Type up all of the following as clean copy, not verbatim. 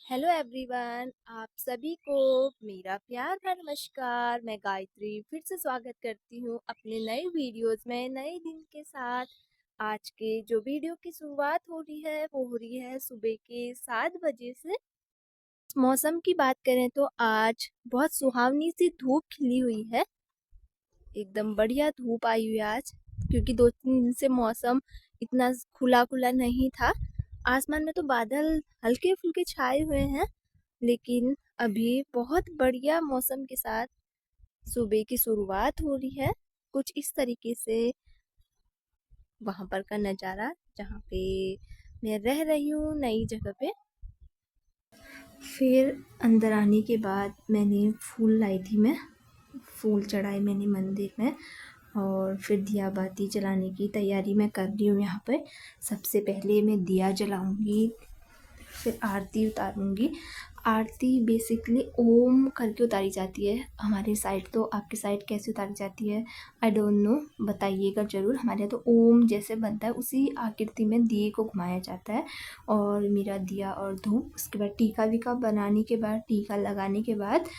Hello everyone, आप सभी को मेरा प्यार भरा नमस्कार। मैं गायत्री फिर से स्वागत करती हूँ अपने नए वीडियोस में नए दिन के साथ। आज के जो वीडियो की शुरुआत हो रही है वो हो रही है सुबह के 7 बजे से। मौसम की बात करें तो आज बहुत सुहावनी सी धूप खिली हुई है, एकदम बढ़िया धूप आई हुई है आज, क्योंकि 2-3 दिन से मौसम इतना खुला खुला नहीं था। आसमान में तो बादल हल्के फुल्के छाए हुए हैं, लेकिन अभी बहुत बढ़िया मौसम के साथ सुबह की शुरुआत हो रही है। कुछ इस तरीके से वहां पर का नज़ारा, जहाँ पे मैं रह रही हूँ नई जगह पे। फिर अंदर आने के बाद मैंने फूल लाई थी, मैं फूल चढ़ाए मैंने मंदिर में, और फिर दिया बाती जलाने की तैयारी मैं कर रही हूँ यहाँ पे। सबसे पहले मैं दिया जलाऊंगी, फिर आरती उतारूंगी। आरती बेसिकली ओम करके उतारी जाती है हमारे साइड, तो आपके साइड कैसे उतारी जाती है आई डोंट नो, बताइएगा ज़रूर। हमारे यहाँ तो ओम जैसे बनता है उसी आकृति में दिए को घुमाया जाता है। और मेरा दिया और धूप, उसके बाद टीका वीका बनाने के बाद, टीका लगाने के बाद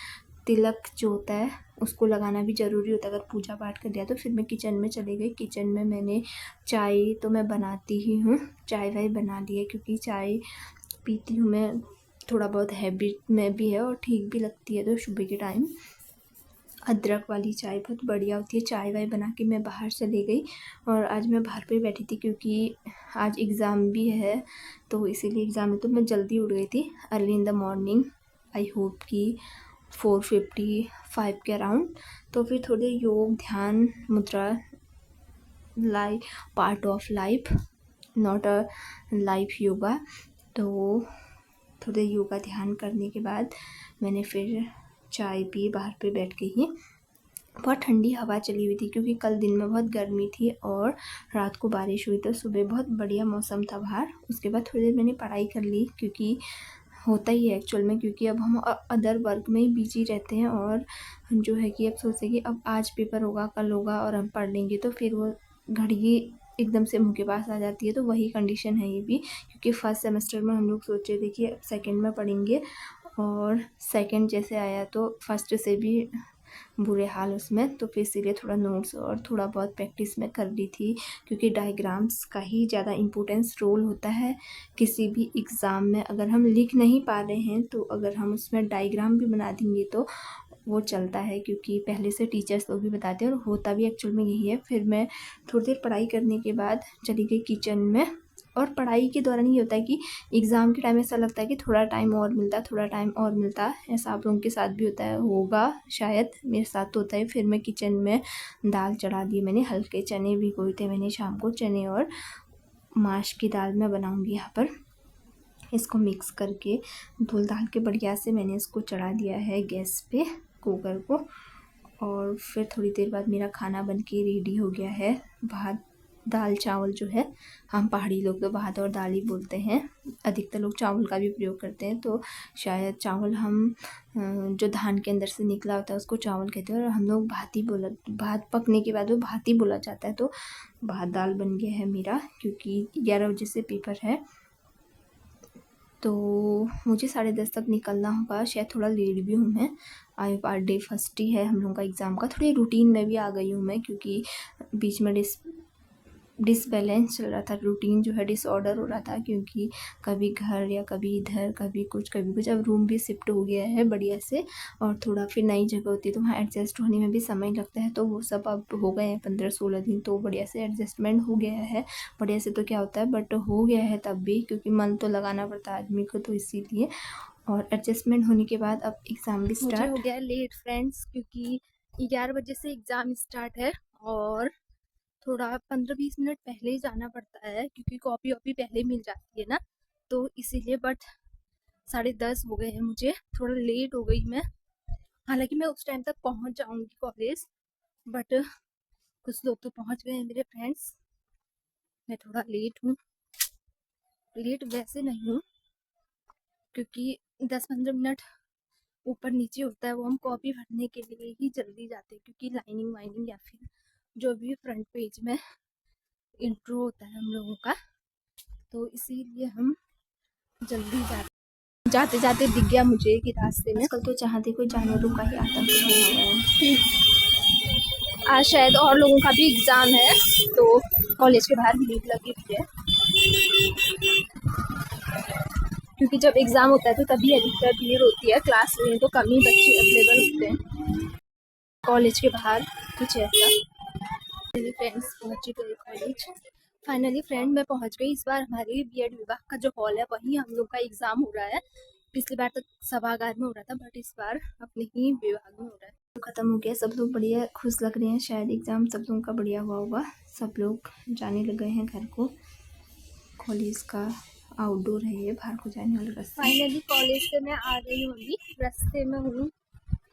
तिलक जो होता है उसको लगाना भी ज़रूरी होता है। अगर पूजा पाठ कर लिया तो फिर मैं किचन में चली गई। किचन में मैंने चाय तो मैं बनाती ही हूँ, चाय वाय बना ली है, क्योंकि चाय पीती हूँ मैं, थोड़ा बहुत हैबिट में भी है और ठीक भी लगती है। तो सुबह के टाइम अदरक वाली चाय बहुत बढ़िया होती है। चाय वाय बना के मैं बाहर चली गई, और आज मैं बाहर पे बैठी थी क्योंकि आज एग्ज़ाम भी है, तो इसीलिए एग्ज़ाम में तो मैं जल्दी उठ गई थी, early in the morning. I hope कि 4:55 के अराउंड। तो फिर थोड़े योग ध्यान मुद्रा, life part of life, not a life yoga, तो थोड़े योगा ध्यान करने के बाद मैंने फिर चाय पी, बाहर पे बैठ गई। बहुत ठंडी हवा चली हुई थी क्योंकि कल दिन में बहुत गर्मी थी और रात को बारिश हुई, तो सुबह बहुत बढ़िया मौसम था बाहर। उसके बाद थोड़ी देर मैंने पढ़ाई कर ली, क्योंकि होता ही है एक्चुअल में, क्योंकि अब हम अदर वर्क में ही बिजी रहते हैं, और हम जो है कि अब सोचते कि अब आज पेपर होगा, कल होगा और हम पढ़ लेंगे, तो फिर वो घड़ी एकदम से मुँह के पास आ जाती है। तो वही कंडीशन है ये भी, क्योंकि फर्स्ट सेमेस्टर में हम लोग सोच रहे थे कि अब सेकेंड में पढ़ेंगे, और सेकेंड जैसे आया तो फर्स्ट से भी बुरे हाल उसमें। तो फिर इसीलिए थोड़ा नोट्स और थोड़ा बहुत प्रैक्टिस में कर ली थी, क्योंकि डायग्राम्स का ही ज़्यादा इम्पोर्टेंस रोल होता है किसी भी एग्ज़ाम में। अगर हम लिख नहीं पा रहे हैं तो अगर हम उसमें डायग्राम भी बना देंगे तो वो चलता है, क्योंकि पहले से टीचर्स लोग भी बताते हैं और होता भी एक्चुअल में यही है। फिर मैं थोड़ी देर पढ़ाई करने के बाद चली गई किचन में, और पढ़ाई के दौरान ये होता है कि एग्ज़ाम के टाइम ऐसा लगता है कि थोड़ा टाइम और मिलता, थोड़ा टाइम और मिलता। ऐसा आप लोगों के साथ भी होता है, होगा शायद, मेरे साथ तो होता है। फिर मैं किचन में दाल चढ़ा दी मैंने, हल्के चने भिगोए थे मैंने शाम को, चने और माश की दाल मैं बनाऊँगी यहाँ पर। इसको मिक्स करके धुल धाल के बढ़िया से मैंने इसको चढ़ा दिया है गैस पे, कुकर को। और फिर थोड़ी देर बाद मेरा खाना बन के रेडी हो गया है। भात दाल चावल जो है, हम पहाड़ी लोग तो भात और दाल ही बोलते हैं, अधिकतर लोग चावल का भी प्रयोग करते हैं। तो शायद चावल हम जो धान के अंदर से निकला होता है उसको चावल कहते हैं, और हम लोग भात ही बोला, भात पकने के बाद वो भात ही बोला जाता है। तो भात दाल बन गया है मेरा, क्योंकि 11 बजे से पेपर है, तो मुझे 10:30 तक निकलना होगा। शायद थोड़ा लेट भी हूँ मैं, आज डे फर्स्ट ही है हम लोगों का एग्ज़ाम का। थोड़ी रूटीन में भी आ गई हूँ मैं, क्योंकि बीच में डिसबैलेंस चल रहा था, रूटीन जो है डिसऑर्डर हो रहा था, क्योंकि कभी घर या कभी इधर, कभी कुछ कभी कुछ। अब रूम भी शिफ्ट हो गया है बढ़िया से, और थोड़ा फिर नई जगह होती है तो वहाँ एडजस्ट होने में भी समय लगता है। तो वो सब अब हो गए हैं 15-16 दिन, तो बढ़िया से एडजस्टमेंट हो गया है। बढ़िया से तो क्या होता है, बट हो गया है तब भी, क्योंकि मन तो लगाना पड़ता है आदमी को, तो इसीलिए। और एडजस्टमेंट होने के बाद अब एग्ज़ाम भी मुझे स्टार्ट हो गया लेट फ्रेंड्स, क्योंकि 11 बजे से एग्ज़ाम स्टार्ट है और थोड़ा 15-20 मिनट पहले ही जाना पड़ता है, क्योंकि कॉपी वॉपी पहले मिल जाती है ना, तो इसीलिए। बट 10:30 हो गए हैं, मुझे थोड़ा लेट हो गई मैं। हालांकि मैं उस टाइम तक पहुंच जाऊंगी कॉलेज, बट कुछ लोग तो पहुंच गए हैं मेरे फ्रेंड्स। मैं थोड़ा लेट हूँ, लेट वैसे नहीं हूँ, क्योंकि 10-15 मिनट ऊपर नीचे होता है, वो हम कॉपी भरने के लिए ही जल्दी जाते हैं, क्योंकि लाइनिंग वाइनिंग या फिर जो भी फ्रंट पेज में इंट्रो होता है हम लोगों का, तो इसीलिए हम जल्दी जाते हैं। जाते जाते दिख गया मुझे कि रास्ते में आजकल तो जहाँ देखो जानवरों का ही आतंक बना हुआ है। आज शायद और लोगों का भी एग्ज़ाम है, तो कॉलेज के बाहर भीड़ लगी हुई है, क्योंकि जब एग्ज़ाम होता है तो तभी अधिकतर भीड़ होती है, क्लास में तो कम ही बच्चे अवेलेबल होते हैं। कॉलेज के बाहर कुछ ऐसा। मेरे फ्रेंड्स पहुँच गए कॉलेज। फाइनली फ्रेंड मैं पहुँच गई। इस बार हमारे बीएड विभाग का जो हॉल है वहीं हम लोग का एग्ज़ाम हो रहा है। पिछली बार तक सभागार में हो रहा था, बट इस बार अपने ही विभाग में हो रहा है। तो ख़त्म हो गया, सब लोग बढ़िया खुश लग रहे हैं, शायद एग्ज़ाम सब लोगों का बढ़िया हुआ होगा। सब लोग जाने लगे हैं घर को। कॉलेज का आउटडोर है ये, बाहर को जाने वाला रास्ता। फाइनली कॉलेज से मैं आ गई हूँ, अभी रास्ते में हूँ।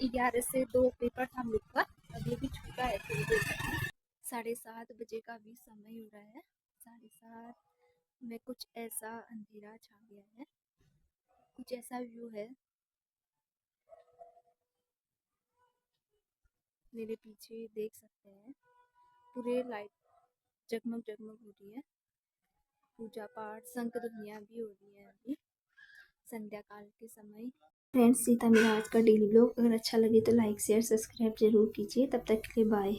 11 से 2 पेपर था हम लोग का, अभी भी छूटा है थोड़ी देर तक। 7:30 बजे का भी समय हो रहा है। 7:30 में कुछ ऐसा अंधेरा छा गया है, कुछ ऐसा व्यू है। मेरे पीछे देख सकते हैं पूरे लाइट जगमग जगमग हो रही है। पूजा पाठ शंख ध्वनियाँ भी हो रही है अभी संध्या काल के समय। फ्रेंड्स, ये था मेरा आज का डेली व्लॉग। अगर अच्छा लगे तो लाइक शेयर सब्सक्राइब जरूर कीजिए। तब तक के लिए बाय।